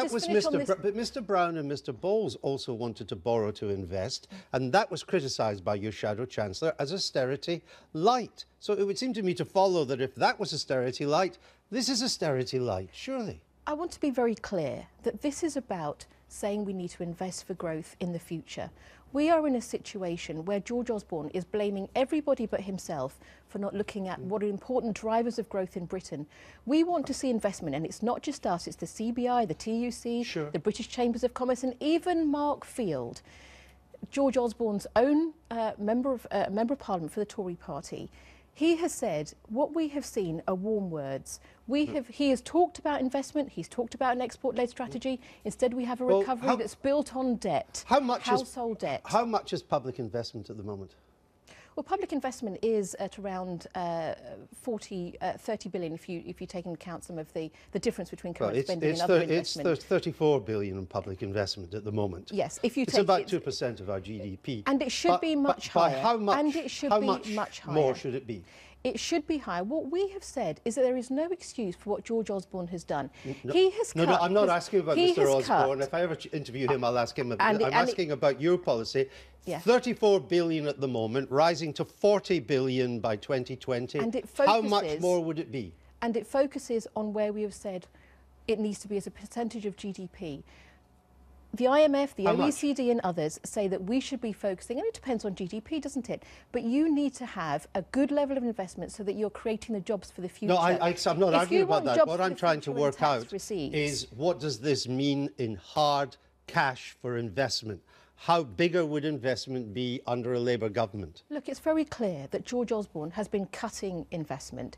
That was but Mr. Brown and Mr. Bowles also wanted to borrow to invest, and that was criticised by your shadow chancellor as austerity light. So it would seem to me to follow that if that was austerity light, this is austerity light, surely. I want to be very clear that this is about saying we need to invest for growth in the future. We are in a situation where George Osborne is blaming everybody but himself for not looking at what are important drivers of growth in Britain. We want to see investment, and it's not just us, it's the CBI, the TUC, sure, the British Chambers of Commerce, and even Mark Field, George Osborne's own member of Parliament for the Tory party. He has said what we have seen are warm words. He has talked about investment, he's talked about an export-led strategy. Instead, we have a recovery that's built on debt, household debt. How much is public investment at the moment? Well, public investment is at around 30 billion if you take into account some of the difference between current spending and other investment. It's 34 billion in public investment at the moment. Yes, if you it's take about 2% of our GDP. And it should be much higher. By how much? And it should be much higher. More should it be? It should be higher. What we have said is that there is no excuse for what George Osborne has done. No, he has no, I'm not asking about Mr. Osborne. If I ever interview him, I'll ask him. I'm asking about your policy. Yeah. 34 billion at the moment, rising to 40 billion by 2020. And it focuses, how much more would it be? And it focuses on where we have said it needs to be as a percentage of GDP. The IMF, the OECD and others say that we should be focusing, and it depends on GDP, doesn't it? But you need to have a good level of investment so that you're creating the jobs for the future. No, I'm not arguing about that. What I'm trying to work out is what does this mean in hard cash for investment? How bigger would investment be under a Labour government? Look, it's very clear that George Osborne has been cutting investment.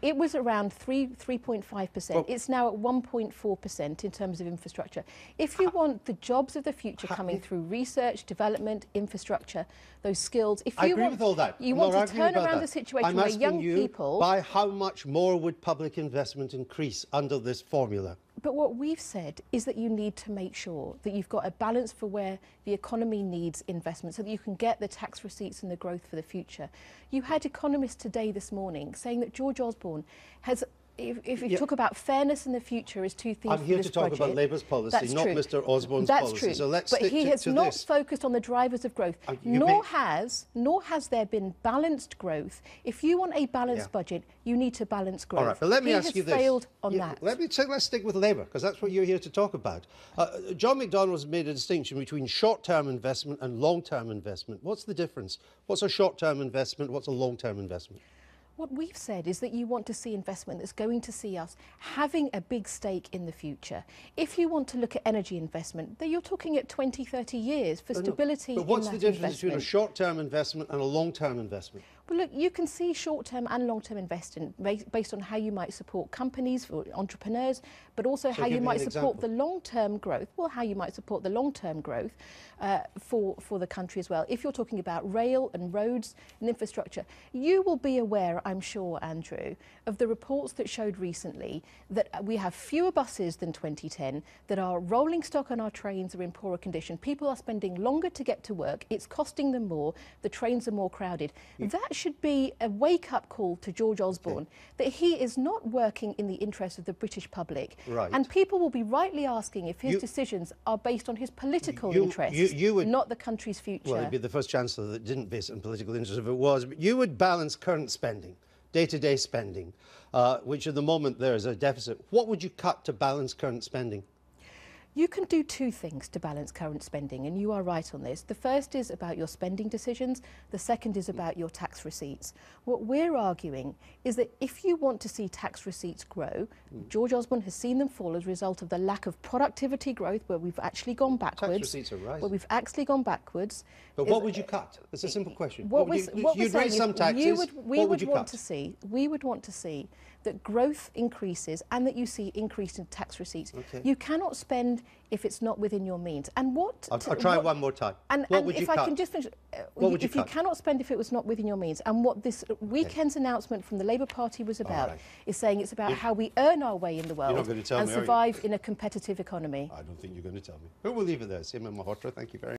It was around 3.5%. Well, it's now at 1.4% in terms of infrastructure. If you want the jobs of the future coming through research, development, infrastructure, those skills, if you I agree with all that. You want to turn around the situation where young people... by how much more would public investment increase under this formula? But what we've said is that you need to make sure that you've got a balance for where the economy needs investment so that you can get the tax receipts and the growth for the future. You had economists today, this morning, saying that George Osborne has... If you talk about fairness in the future as two things. I'm here to talk about Labour's policy, not Mr. Osborne's policy. That's true. So let's but he has not focused on the drivers of growth, nor has there been balanced growth. If you want a balanced budget, you need to balance growth. All right, but let me ask you this. He has failed on that. Let's stick with Labour, because that's what you're here to talk about. John McDonnell's made a distinction between short-term investment and long-term investment. What's the difference? What's a short-term investment? What's a long-term investment? What we've said is that you want to see investment that's going to see us having a big stake in the future. If you want to look at energy investment, then you're talking at 20, 30 years for stability in that investment. But what's the difference between a short-term investment and a long-term investment? Well, look, you can see short-term and long-term investment based on how you might support companies or entrepreneurs, but also how you might support the long-term growth. Well, how you might support the long-term growth for the country as well. If you're talking about rail and roads and infrastructure, you will be aware, I'm sure, Andrew, of the reports that showed recently that we have fewer buses than 2010, that our rolling stock on our trains are in poorer condition. People are spending longer to get to work. It's costing them more. The trains are more crowded. That should be a wake-up call to George Osborne that he is not working in the interest of the British public. Right. And people will be rightly asking if his decisions are based on his political interests, not the country's future. Well, he'd be the first chancellor that didn't base it on political interest if it was. But you would balance current spending, day-to-day spending, which at the moment there is a deficit. What would you cut to balance current spending? You can do two things to balance current spending, and you are right on this. The first is about your spending decisions. The second is about your tax receipts. What we're arguing is that if you want to see tax receipts grow, George Osborne has seen them fall as a result of the lack of productivity growth, where we've actually gone backwards. Tax receipts are rising. Where we've actually gone backwards. But what would you cut? It's a simple question. You'd raise some taxes. We would want to see that growth increases and that you see increase in tax receipts. Okay. You cannot spend if it's not within your means. And what... I'll try one more time. What would you cut? If I can just finish... If you cannot spend if it was not within your means, and what this weekend's announcement from the Labour Party was about is saying it's about how we earn our way in the world and survive in a competitive economy. I don't think you're going to tell me. But we'll leave it there. Seema Malhotra, thank you very much.